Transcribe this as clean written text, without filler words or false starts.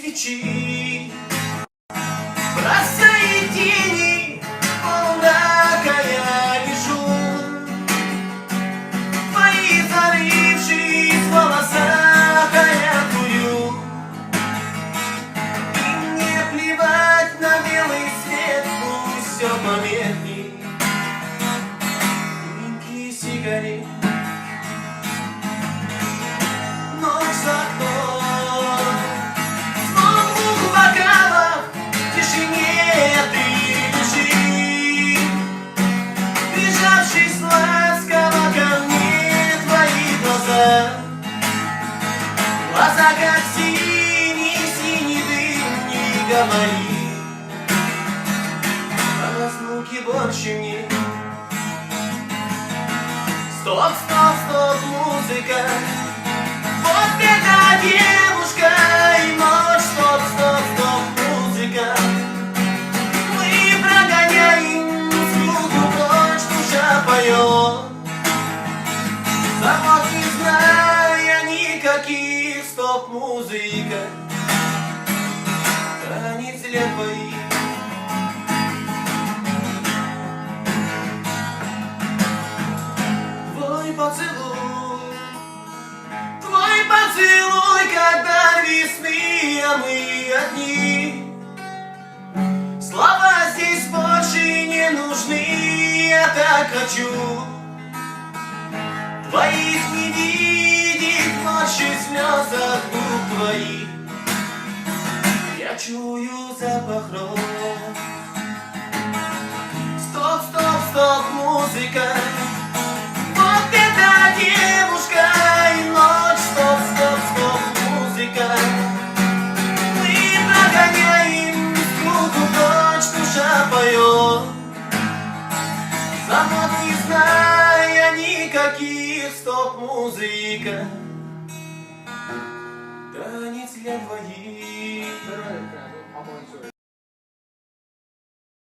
свечи, бросает тени, полумрака я лежу. Твои зарывшись в волосах, а я курю. И мне плевать на белый свет, пусть все померкнет. Маленькие сигареты, ночь за окном, звон двух бокалов, в тишине ты лежишь, прижавшись ласково ко мне, твои глаза, глаза как синий дым, не говори, а разлуки больше нет. Стоп, стоп, стоп, музыка, вот эта девушка и ночь. Стоп, стоп, стоп, музыка, мы прогоняем скуку ночь, душа поет. Завод не зная никаких, стоп, музыка, танец для твоих. Твой поцелуй, когда весны, а мы одни. Слова здесь больше не нужны, я так хочу твоих не видеть ночью в слезах губ твоих. Я чую запах роз. Стоп, стоп, стоп, музыка, вот эта девушка и ночь. Стоп, стоп, стоп, музыка, мы прогоняем скуку ночь, душа поет. Завод не зная никаких, стоп, музыка, танец для двоих.